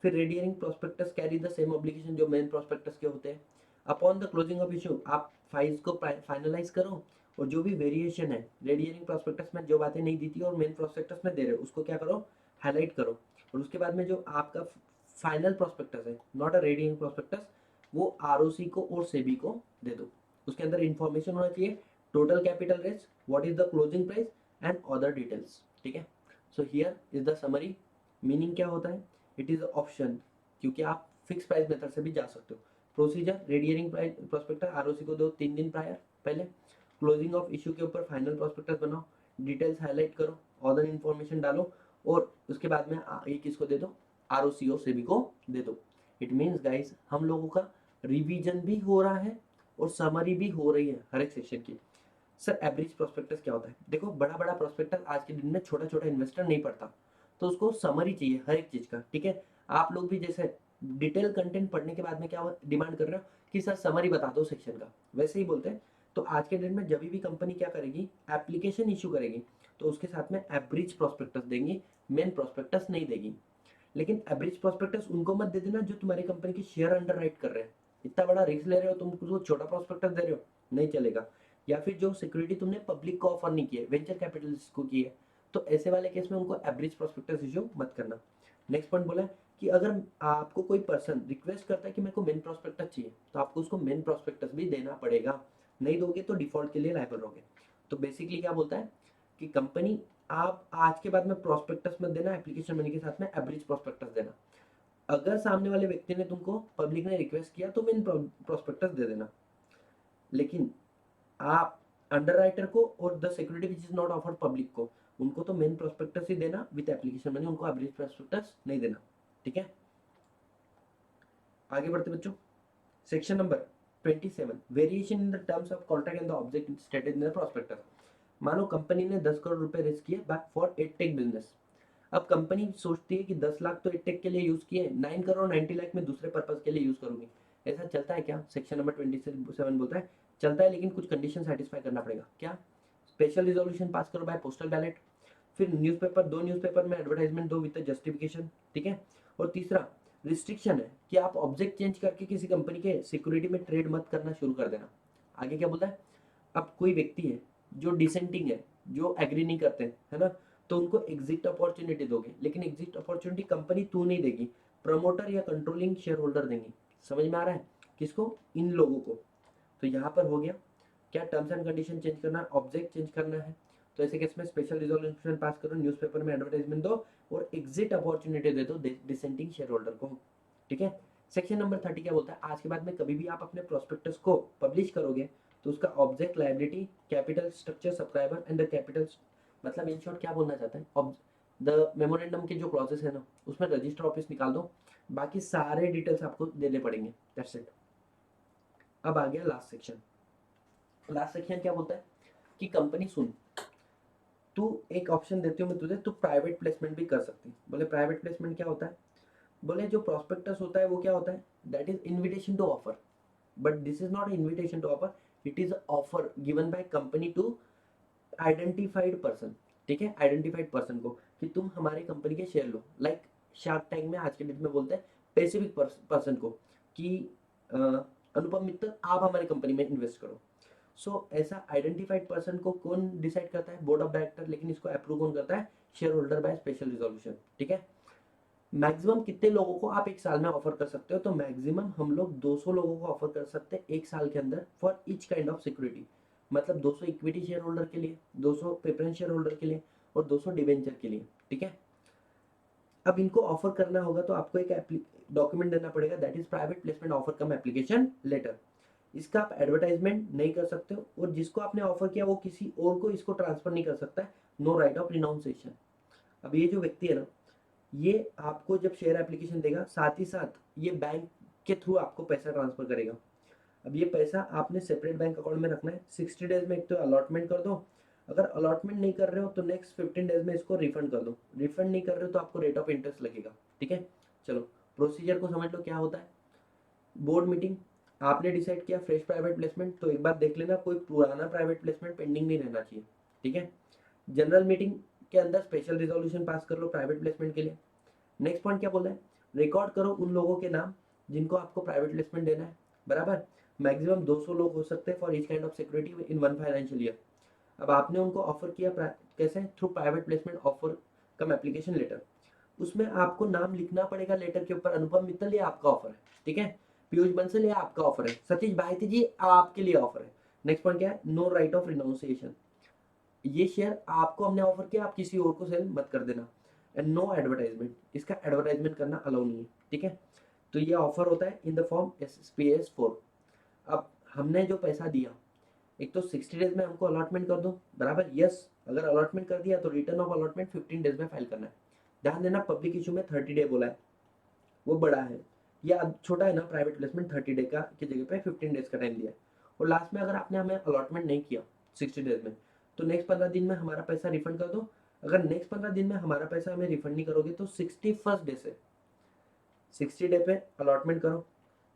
फिर red herring prospectus carry the same obligation जो मेन प्रोस्पेक्टस के होते हैं। Upon the closing of issue आप फाइल्स को फाइनलाइज करो, और जो भी वेरिएशन है रेड हियरिंग प्रोस्पेक्टस में जो बातें नहीं दी थी और मेन प्रोस्पेक्टस में दे रहे हो उसको क्या करो, हाईलाइट करो। और उसके बाद में जो आपका फाइनल प्रोस्पेक्टस है, not a red herring prospectus, वो आरओसी को और सेबी को दे दो। उसके अंदर इंफॉर्मेशन होना चाहिए, total capital raise, what is the closing price and other details, ठीक है। So here is the summary. Meaning क्या होता है, इट इज ऑप्शन, क्योंकि आप फिक्स प्राइस मेथड से भी जा सकते हो। Procedure, red herring prospectus ROC को दो 3 दिन प्रायर पहले, क्लोजिंग ऑफ इशू के ऊपर फाइनल प्रोस्पेक्टस बनाओ, डिटेल्स हाईलाइट करो, अदर इन्फॉर्मेशन डालो, और उसके बाद में ये किसको दे दो, आरओसी और सेबी को दे दो। इट मीन्स गाइस हम लोगों का रिवीजन भी हो रहा है और समरी भी हो रही है हर एक सेक्शन की। सर एवरेज प्रोस्पेक्टस क्या होता है, देखो बड़ा बड़ा प्रोस्पेक्टस आज के दिन में छोटा छोटा इन्वेस्टर नहीं पढ़ता, तो उसको समरी चाहिए हर एक चीज का, ठीक है। आप लोग भी जैसे डिटेल कंटेंट पढ़ने के बाद में क्या डिमांड कर रहे हो कि सर समरी बता दो सेक्शन का, वैसे ही बोलते हैं। तो आज के डेट में जब भी कंपनी क्या करेगी, एप्लीकेशन इशू करेगी, तो उसके साथ में एवरेज प्रोस्पेक्टस देंगी, मेन प्रोस्पेक्टस नहीं देगी। लेकिन एवरेज प्रोस्पेक्टस उनको मत दे देना जो तुम्हारी कंपनी की शेयर अंडर राइट कर रहे हैं, इतना बड़ा रिस्क ले रहे हो तुम, उसको छोटा प्रोस्पेक्टस दे रहे हो, नहीं चलेगा। या फिर जो सिक्योरिटी तुमने पब्लिक को ऑफर नहीं की है, वेंचर कैपिटलिस्ट को की है, तो ऐसे वाले केस में उनको एवरेज प्रोस्पेक्टस इशू मत करना। नेक्स्ट पॉइंट बोला है कि अगर आपको कोई पर्सन रिक्वेस्ट करता है कि मेरे को मेन प्रोस्पेक्टस चाहिए, तो आपको उसको मेन प्रोस्पेक्टस भी देना पड़ेगा, नहीं दोगे तो डिफॉल्ट के लिए लायबल रहोगे। तो बेसिकली क्या बोलता है कि कंपनी आप आज के बाद में प्रोस्पेक्टस मत देना, एप्लीकेशन मनी के साथ में एवरेज प्रोस्पेक्टस देना। अगर सामने वाले व्यक्ति ने तुमको, पब्लिक ने रिक्वेस्ट किया तो मेन प्रोस्पेक्टस दे देना, लेकिन आप अंडरराइटर को और the security which is not offered public को, उनको तो मेन प्रोस्पेक्टस ही देना विद एप्लीकेशन मनी, उनको एवरेज प्रोस्पेक्टस नहीं देना। ठीक है, आगे बढ़ते बच्चों। Section number 27, variation in the terms of contract and the object stated in the prospectus. मानो कंपनी ने 10 करोड़ रुपए रिस्क किए बैक फॉर एडटेक बिजनेस। अब कंपनी सोचती है कि 10 लाख तो एडटेक के लिए यूज किए, 9 करोड़ 90 लाख में दूसरे पर्पस के लिए यूज करूंगी। ऐसा चलता है क्या? सेक्शन नंबर 27 बोलता है चलता है, लेकिन कुछ कंडीशन सेटिस्फाई करना पड़ेगा। क्या? स्पेशल रिजोल्यूशन पास करो बाय पोस्टल बैलेट, फिर न्यूज़पेपर, 2 न्यूज़पेपर में एडवर्टाइजमेंट दो विद जस्टिफिकेशन। ठीक है, और तीसरा रिस्ट्रिक्शन है कि आप ऑब्जेक्ट चेंज करके किसी कंपनी के सिक्योरिटी में ट्रेड मत करना शुरू कर देना। आगे क्या बोलता है? अब कोई व्यक्ति है जो डिसेंटिंग है, जो एग्री नहीं करते हैं, है ना, तो उनको एग्जिट अपॉर्चुनिटी दोगे, लेकिन एग्जिट अपॉर्चुनिटी कंपनी तू नहीं देगी, प्रमोटर या कंट्रोलिंग शेयर होल्डर देंगे। समझ में आ रहा है? किसको? इन लोगों को। तो यहाँ पर हो गया क्या? टर्म्स एंड कंडीशन चेंज करना है, ऑब्जेक्ट चेंज करना है, तो ऐसे केस में स्पेशल रिजोल्यूशन पास करो, न्यूज़पेपर में एडवर्टाइजमेंट दो और एग्जिट अपॉर्चुनिटी दे दो डिसेंटिंग शेयर होल्डर को। ठीक है, सेक्शन नंबर 30 क्या बोलता है? आज के बाद में कभी भी आप अपने प्रोस्पेक्टस को पब्लिश करोगे तो उसका object, liability, capital structure, subscriber and the capital, मतलब इन शॉर्ट क्या बोलना चाहता है, द मेमोरेंडम के जो क्लॉजेस है ना, उसमें रजिस्टर ऑफिस निकाल दो, बाकी सारे डिटेल्स आपको देने पड़ेंगे। That's it. अब आ गया लास्ट सेक्शन। लास्ट सेक्शन क्या बोलता है कि कंपनी सुन, तू एक ऑप्शन देती हूँ मैं तुझे, तू प्राइवेट प्लेसमेंट भी कर सकती है। बोले प्राइवेट प्लेसमेंट क्या होता है? बोले जो प्रोस्पेक्टस होता है वो क्या होता है? That is invitation to offer, but this is not invitation to offer, it is offer given by company to identified person. ठीक है, आइडेंटिफाइड पर्सन को कि तुम हमारी कंपनी के शेयर लो। लाइक शार्क टैंक में आज के डेट में बोलते हैं स्पेसिफिक पर्सन को कि अनुपम मित्तल आप हमारी कंपनी में इन्वेस्ट करो। सो ऐसा आइडेंटिफाइड पर्सन को कौन डिसाइड करता है? बोर्ड ऑफ डायरेक्टर, लेकिन इसको अप्रूव कौन करता है? Share holder by special resolution. ठीक है, मैक्सिमम कितने लोगों को आप एक साल में ऑफर कर सकते हो? तो मैक्सिमम हम लोग 200 लोगों को ऑफर कर सकते हैं एक साल के अंदर for each kind of security. मतलब 200 इक्विटी शेयर होल्डर के लिए, 200 प्रेफरेंस शेयर होल्डर के लिए और 200 डिवेंचर के लिए। ठीक है, अब इनको ऑफर करना होगा तो आपको एक डॉक्यूमेंट देना पड़ेगा, that is private placement offer cum application letter. इसका आप एडवर्टाइजमेंट नहीं कर सकते हो और जिसको आपने ऑफर किया वो किसी और को इसको ट्रांसफर नहीं कर सकता है। No right of renunciation. अब ये जो व्यक्ति है ना, ये आपको जब शेयर एप्लीकेशन देगा, साथ ही साथ ये बैंक के थ्रू आपको पैसा ट्रांसफर करेगा। अब ये पैसा आपने सेपरेट बैंक अकाउंट में रखना है। 60 डेज में एक तो अलॉटमेंट कर दो, अगर अलॉटमेंट नहीं कर रहे हो तो नेक्स्ट 15 डेज में इसको रिफंड कर दो, रिफंड नहीं कर रहे हो तो आपको रेट ऑफ इंटरेस्ट लगेगा। ठीक है, चलो प्रोसीजर को समझ लो क्या होता है। बोर्ड मीटिंग, आपने डिसाइड किया फ्रेश प्राइवेट प्लेसमेंट, तो एक बात देख लेना कोई पुराना प्राइवेट प्लेसमेंट पेंडिंग नहीं रहना चाहिए। ठीक है, जनरल मीटिंग के अंदर स्पेशल रिजोल्यूशन पास कर लो प्राइवेट प्लेसमेंट के लिए। नेक्स्ट पॉइंट क्या बोल रहा है? रिकॉर्ड करो उन लोगों के नाम जिनको आपको प्राइवेट प्लेसमेंट देना है, बराबर। मैक्सिमम 200 लोग हो सकते हैं for each kind of security in one financial year. अब आपने उनको ऑफर किया कैसे? Through private placement offer cum application letter. उसमें आपको नाम लिखना पड़ेगा लेटर के ऊपर, अनुपम मित्तल ये आपका ऑफर है। ठीक है, पीयूष बंसल ये आपका ऑफर है, सतीश भारती जी आपके लिए ऑफर है। नेक्स्ट पॉइंट क्या है? No right of renunciation. ये शेयर आपको हमने ऑफर किया, आप किसी और को सेल मत कर देना। एंड नो एडवर्टाइजमेंट, इसका एडवर्टाइजमेंट करना अलाउ नहीं है। ठीक है, तो ये ऑफर होता है इन द फॉर्म SPS4। अब हमने जो पैसा दिया, एक तो 60 डेज में हमको अलॉटमेंट कर दो, बराबर। यस, अगर अलॉटमेंट कर दिया तो रिटर्न ऑफ अलॉटमेंट 15 डेज में फाइल करना है। ध्यान देना पब्लिक इशू में 30 डे बोला है, वो बड़ा है, या छोटा है ना प्राइवेट प्लेसमेंट 30 डे का की जगह पे 15 डेज का टाइम दिया है। और लास्ट में अगर आपने हमें अलॉटमेंट नहीं किया 60 डेज में, तो नेक्स्ट 15 दिन में हमारा पैसा रिफंड कर दो। अगर नेक्स्ट 15 दिन में हमारा पैसा हमें रिफंड नहीं करोगे तो 61st डे से 60 डे पे अलॉटमेंट करो,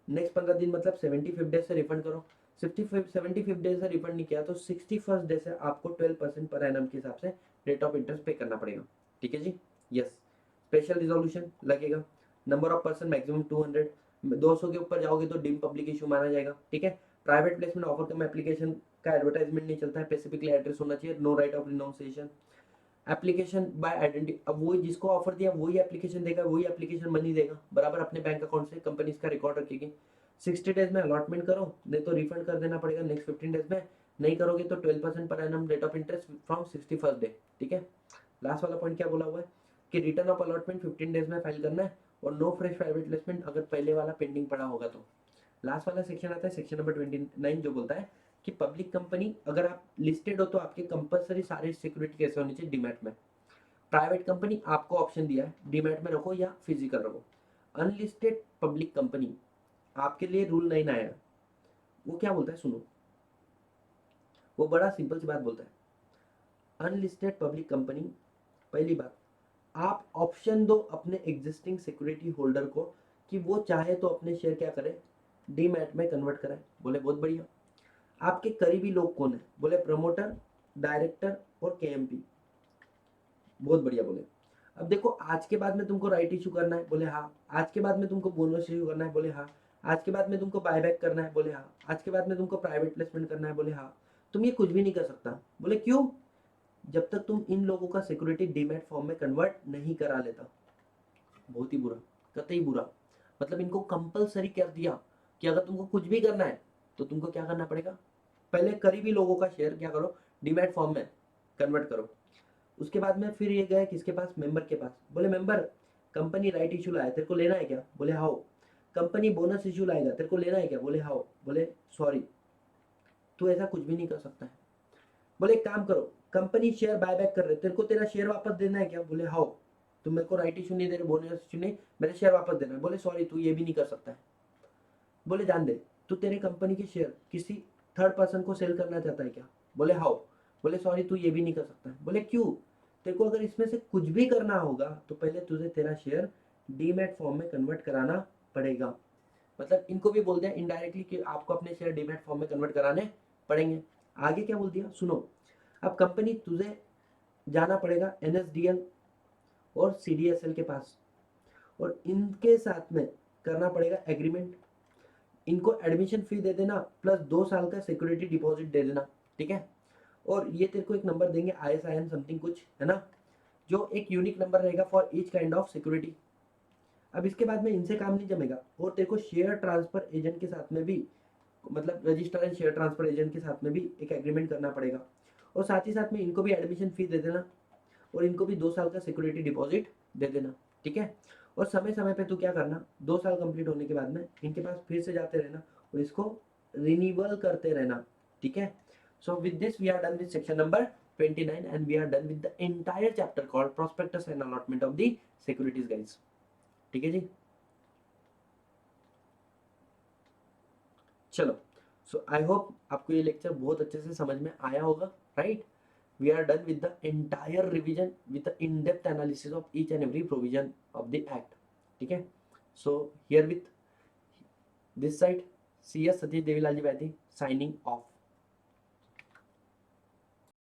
नेक्स्ट 15 दिन मतलब 75 डे से रिफंड करो। 75 डे से रिफंड नहीं किया तो 61st डे से आपको 12% पर एनम के हिसाब से रेट ऑफ इंटरेस्ट पे करना पड़ेगा। ठीक है जी, यस। स्पेशल रिजोल्यूशन लगेगा, नंबर ऑफ पर्सन मैक्सिमम 200, 200 के ऊपर जाओगे तो डिम पब्लिक इशू माना जाएगा। ठीक है, private placement offer cum application का एडवर्टाइजमेंट नहीं चलता है, स्पेसिफिकली एड्रेस होना चाहिए, no right of renunciation. Application by identity, अब वही जिसको ऑफर दिया वही एप्लीकेशन देगा, वही एप्लीकेशन मनी देगा, बराबर अपने बैंक अकाउंट से, कंपनी इसका रिकॉर्ड रखेगी। 60 डेज में अलॉटमेंट करो, नहीं तो रिफंड कर देना पड़ेगा नेक्स्ट 15 डेज में, नहीं करोगे तो 12% per annum rate of interest from 61st day. ठीक है, लास्ट वाला पॉइंट क्या बोला हुआ है कि रिटर्न ऑफ अलॉटमेंट 15 डेज में फाइल करना है और नो फ्रेश प्राइवेट प्लेसमेंट अगर पहले वाला पेंडिंग पड़ा होगा तो। लास्ट वाला सेक्शन आता है सेक्शन नंबर 29 जो बोलता है कि पब्लिक कंपनी अगर आप लिस्टेड हो तो आपके कंपलसरी सारे सिक्योरिटी कैसे होने चाहिए डीमैट में। प्राइवेट कंपनी आपको ऑप्शन दिया है डीमैट में रखो या फिजिकल रखो। अनलिस्टेड पब्लिक कंपनी आपके लिए रूल 9 आया, वो क्या बोलता है सुनो, वो बड़ा सिंपल सी बात बोलता है। अनलिस्टेड पब्लिक कंपनी, पहली बात, आप ऑप्शन दो अपने एग्जिस्टिंग सिक्योरिटी होल्डर को कि वो चाहे तो अपने शेयर क्या करे, डीमैट में कन्वर्ट कराए। बोले बहुत बढ़िया। आपके करीबी लोग कौन है, बोले प्रमोटर, डायरेक्टर और केएमपी। बहुत बढ़िया बोले। अब देखो आज के बाद में तुमको राइट इशू करना है, बोले हाँ। आज के बाद में तुमको बोनस इशू करना है, बोले हाँ। आज के बाद में तुमको बायबैक करना है, बोले हाँ। आज के बाद में तुमको प्राइवेट प्लेसमेंट करना है, बोले हाँ। तुम ये कुछ भी नहीं कर सकता, बोले क्यों, जब तक तुम इन लोगों का सिक्योरिटी डीमैट फॉर्म में कन्वर्ट नहीं करा लेता। बहुत ही बुरा, कतई बुरा। मतलब इनको कंपलसरी कर दिया कि अगर तुमको कुछ भी करना है तो तुमको क्या करना पड़ेगा, पहले करीबी लोगों का शेयर क्या करो, डीमैट फॉर्म में कन्वर्ट करो। उसके बाद में फिर ये गए किसके पास, मेंबर के पास। बोले मेंबर, कंपनी राइट इशू लाया, तेरे को लेना है क्या, बोले हाओ। कंपनी बोनस इशू लाएगा, तेरे को लेना है क्या, बोले हाओ। बोले सॉरी, तू ऐसा कुछ भी नहीं कर सकता है। बोले एक काम करो, कंपनी शेयर बायबैक कर रहे, तेरे को तेरा शेयर वापस देना है क्या, बोले हाओ। तुम मेरे को राइट इशू नहीं दे रहे, बोनस इशू नहीं, मेरे शेयर वापस देना है। बोले सॉरी, तू ये भी नहीं कर सकता है। बोले जान दे, तू तेरे कंपनी के शेयर किसी थर्ड पर्सन को सेल करना चाहता है क्या, बोले हाउ। बोले सॉरी, तू ये भी नहीं कर सकता है। बोले क्यों, तेरे को अगर इसमें से कुछ भी करना होगा तो पहले तुझे तेरा शेयर डीमैट फॉर्म में कन्वर्ट कराना पड़ेगा। मतलब इनको भी बोल दिया इनडायरेक्टली कि आपको अपने शेयर डीमैट फॉर्म में कन्वर्ट कराने पड़ेंगे। आगे क्या बोल दिया सुनो, अब कंपनी तुझे जाना पड़ेगा एनएसडीएल और सीडीएसएल के पास, और इनके साथ में करना पड़ेगा एग्रीमेंट। इनको एडमिशन फी दे देना प्लस 2 साल का सिक्योरिटी डिपॉजिट दे देना, ठीक है। और ये तेरे को एक नंबर देंगे ISIN समथिंग कुछ है ना, जो एक यूनिक नंबर रहेगा for each kind of security. अब इसके बाद में इनसे काम नहीं जमेगा और तेरे को शेयर ट्रांसफर एजेंट के साथ में भी, मतलब register and share transfer agent के साथ में भी एक एग्रीमेंट करना पड़ेगा। और साथ ही साथ में इनको भी एडमिशन फी दे देना और इनको भी 2 साल का सिक्योरिटी डिपॉजिट दे देना, ठीक है। और समय समय पे तू क्या करना, 2 साल कंप्लीट होने के बाद में इनके पास फिर से जाते रहना और इसको रिन्यूअल करते रहना, ठीक है। So with this we are done with section number 29 and we are done with the entire chapter called prospectus and allotment of the securities guys, ठीक है जी। चलो, सो आई होप आपको ये लेक्चर बहुत अच्छे से समझ में आया होगा, right. we are done with the entire revision with the in-depth analysis of each and every provision of the act, ठीक है। so here with this side CS Satish Devilal ji Vaidhi signing off.